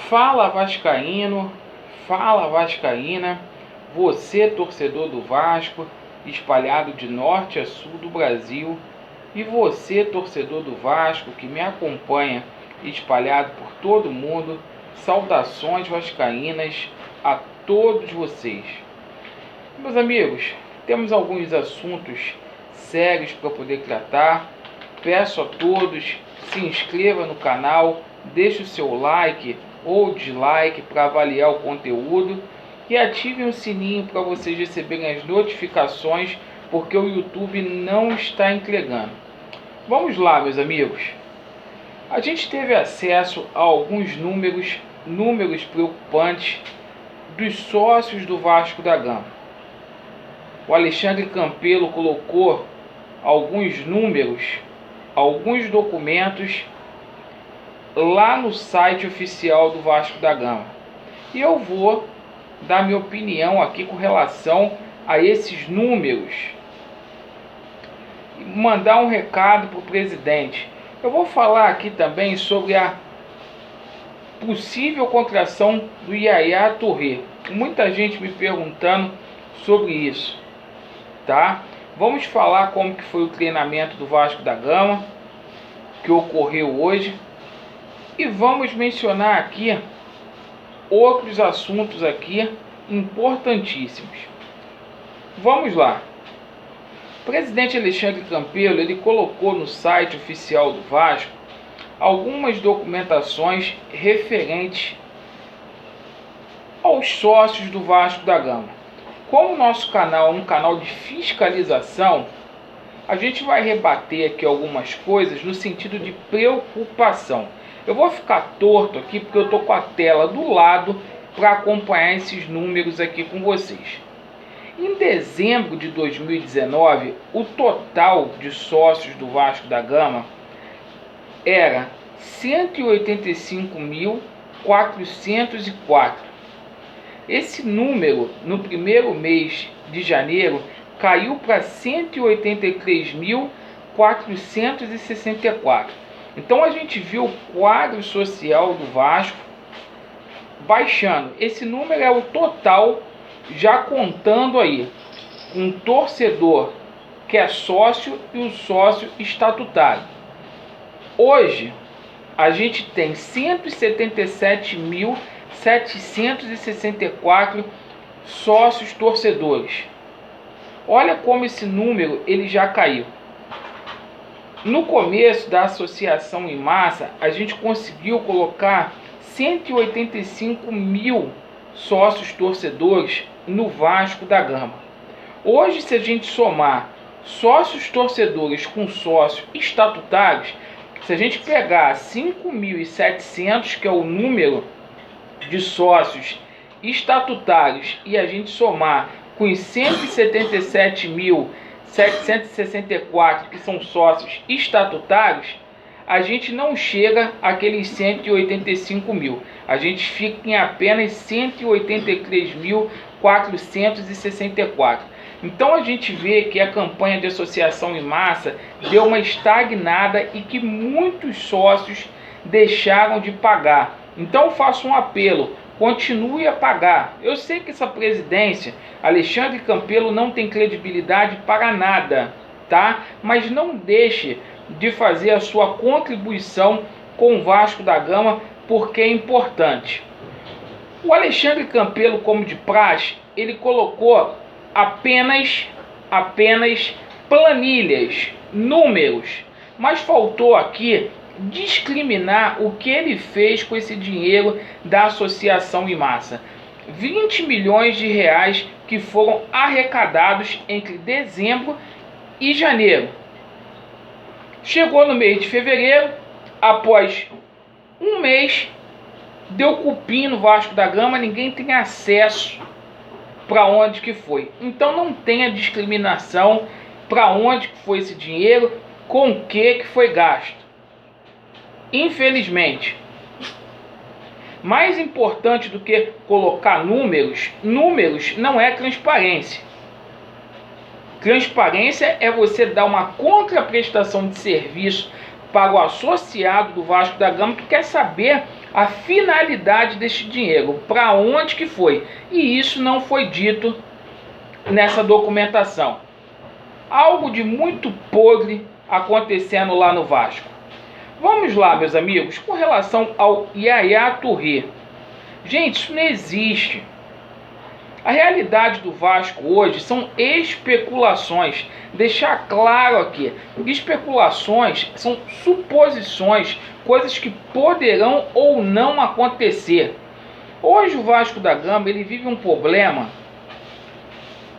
Fala vascaíno, fala vascaína, você torcedor do Vasco, espalhado de norte a sul do Brasil, e você torcedor do Vasco que me acompanha, espalhado por todo mundo, saudações vascaínas a todos vocês. Meus amigos, temos alguns assuntos sérios para poder tratar. Peço a todos, se inscreva no canal, deixe o seu like ou dislike para avaliar o conteúdo e ativem o sininho para vocês receberem as notificações, porque o YouTube não está entregando. Vamos lá, meus amigos. A gente teve acesso a alguns números preocupantes dos sócios do Vasco da Gama. O Alexandre Campelo colocou alguns números, alguns documentos lá no site oficial do Vasco da Gama. E eu vou dar minha opinião aqui com relação a esses números. Mandar um recado para o presidente. Eu vou falar aqui também sobre a possível contratação do Yaya Touré. Muita gente me perguntando sobre isso, tá? Vamos falar como que foi o treinamento do Vasco da Gama, que ocorreu hoje. E vamos mencionar aqui outros assuntos aqui importantíssimos. Vamos lá. O presidente Alexandre Campelo, ele colocou no site oficial do Vasco algumas documentações referentes aos sócios do Vasco da Gama. Como o nosso canal é um canal de fiscalização, a gente vai rebater aqui algumas coisas no sentido de preocupação. Eu vou ficar torto aqui porque eu estou com a tela do lado para acompanhar esses números aqui com vocês. Em dezembro de 2019, o total de sócios do Vasco da Gama era 185.404. Esse número, no primeiro mês de janeiro, caiu para 183.464. Então a gente viu o quadro social do Vasco baixando. Esse número é o total, já contando aí com um torcedor que é sócio e o sócio estatutário. Hoje a gente tem 177.764 sócios torcedores. Olha como esse número ele já caiu. No começo da associação em massa, a gente conseguiu colocar 185 mil sócios torcedores no Vasco da Gama. Hoje, se a gente somar sócios torcedores com sócios estatutários, se a gente pegar 5.700, que é o número de sócios estatutários, e a gente somar com os 177.764 que são sócios estatutários, a gente não chega àqueles 185 mil. A gente fica em apenas 183.464. Então a gente vê que a campanha de associação em massa deu uma estagnada e que muitos sócios deixaram de pagar. Então eu faço um apelo: continue a pagar. Eu sei que essa presidência, Alexandre Campelo, não tem credibilidade para nada, tá? Mas não deixe de fazer a sua contribuição com o Vasco da Gama, porque é importante. O Alexandre Campelo, como de praxe, ele colocou apenas planilhas, números, mas faltou aqui discriminar o que ele fez com esse dinheiro da associação em massa. 20 milhões de reais que foram arrecadados entre dezembro e janeiro. Chegou no mês de fevereiro, após um mês, deu cupim no Vasco da Gama, ninguém tem acesso para onde que foi. Então não tem a discriminação para onde que foi esse dinheiro, com o que foi gasto. Infelizmente. Mais importante do que colocar números não é transparência. Transparência é você dar uma contraprestação de serviço para o associado do Vasco da Gama que quer saber a finalidade deste dinheiro, para onde que foi. E isso não foi dito nessa documentação. Algo de muito podre acontecendo lá no Vasco. Vamos lá, meus amigos, com relação ao Yaya Touré. Gente, isso não existe. A realidade do Vasco hoje são especulações. Deixar claro aqui, especulações são suposições, coisas que poderão ou não acontecer. Hoje o Vasco da Gama ele vive um problema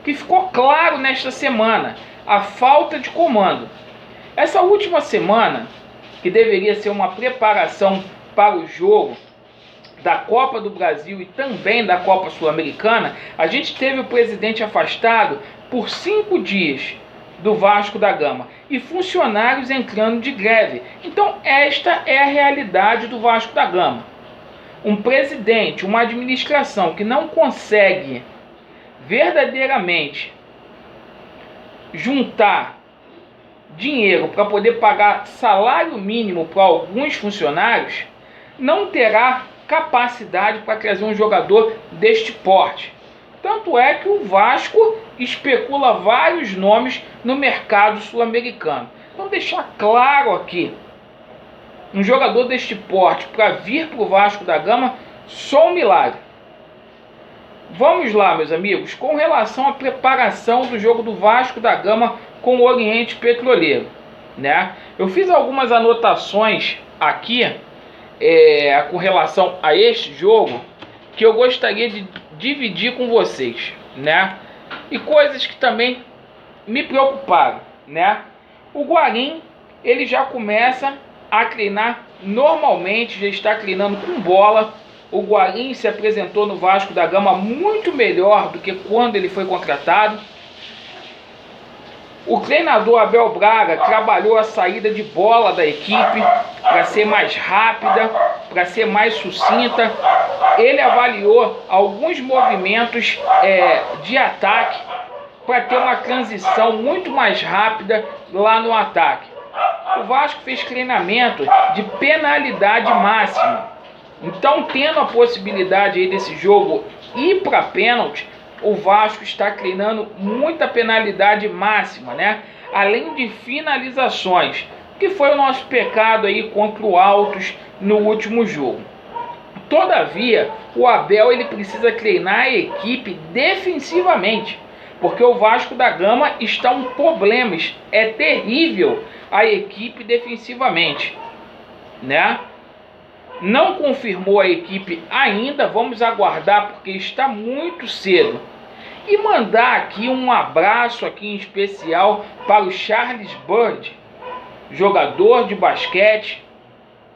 que ficou claro nesta semana, a falta de comando. Essa última semana, que deveria ser uma preparação para o jogo da Copa do Brasil e também da Copa Sul-Americana, a gente teve o presidente afastado por 5 dias do Vasco da Gama e funcionários entrando de greve. Então esta é a realidade do Vasco da Gama. Um presidente, uma administração que não consegue verdadeiramente juntar dinheiro para poder pagar salário mínimo para alguns funcionários, não terá capacidade para trazer um jogador deste porte. Tanto é que o Vasco especula vários nomes no mercado sul-americano. Então deixar claro aqui, um jogador deste porte para vir para o Vasco da Gama, só um milagre. Vamos lá, meus amigos, com relação à preparação do jogo do Vasco da Gama com o Oriente Petroleiro, né? Eu fiz algumas anotações aqui com relação a este jogo que eu gostaria de dividir com vocês, né? E coisas que também me preocuparam, né? O Guarim, ele já começa a treinar normalmente, já está treinando com bola. O Guarim se apresentou no Vasco da Gama muito melhor do que quando ele foi contratado. O treinador Abel Braga trabalhou a saída de bola da equipe para ser mais rápida, para ser mais sucinta. Ele avaliou alguns movimentos de ataque para ter uma transição muito mais rápida lá no ataque. O Vasco fez treinamento de penalidade máxima. Então, tendo a possibilidade aí desse jogo ir para pênalti, o Vasco está treinando muita penalidade máxima, né? Além de finalizações, que foi o nosso pecado aí contra o Altos no último jogo. Todavia, o Abel ele precisa treinar a equipe defensivamente, porque o Vasco da Gama está um problema, é terrível a equipe defensivamente, né? Não confirmou a equipe ainda, vamos aguardar porque está muito cedo. E mandar aqui um abraço aqui em especial para o Charles Bird, jogador de basquete,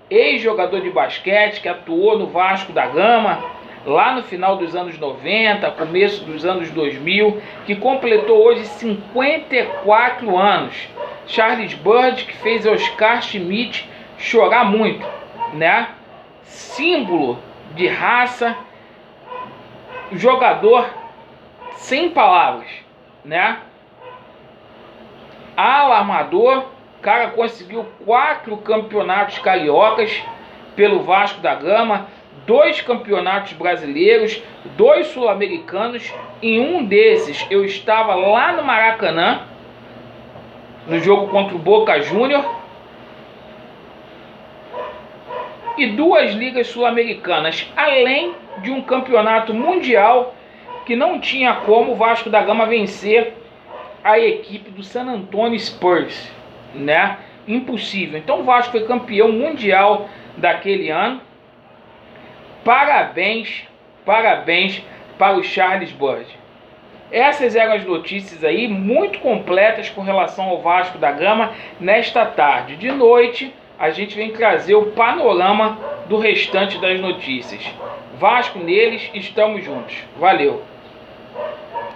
ex-jogador de basquete que atuou no Vasco da Gama lá no final dos anos 90, começo dos anos 2000, que completou hoje 54 anos. Charles Bird, que fez Oscar Schmidt chorar muito, né? Símbolo de raça, jogador sem palavras, né? Alarmador, o cara conseguiu 4 campeonatos cariocas pelo Vasco da Gama, 2 campeonatos brasileiros, 2 sul-americanos. Em um desses eu estava lá no Maracanã, no jogo contra o Boca Júnior. E 2 ligas sul-americanas, além de um campeonato mundial que não tinha como o Vasco da Gama vencer a equipe do San Antonio Spurs, né? Impossível. Então o Vasco foi campeão mundial daquele ano. Parabéns, parabéns para o Charles Bird. Essas eram as notícias aí, muito completas com relação ao Vasco da Gama nesta tarde. De noite, a gente vem trazer o panorama do restante das notícias. Vasco neles, estamos juntos. Valeu!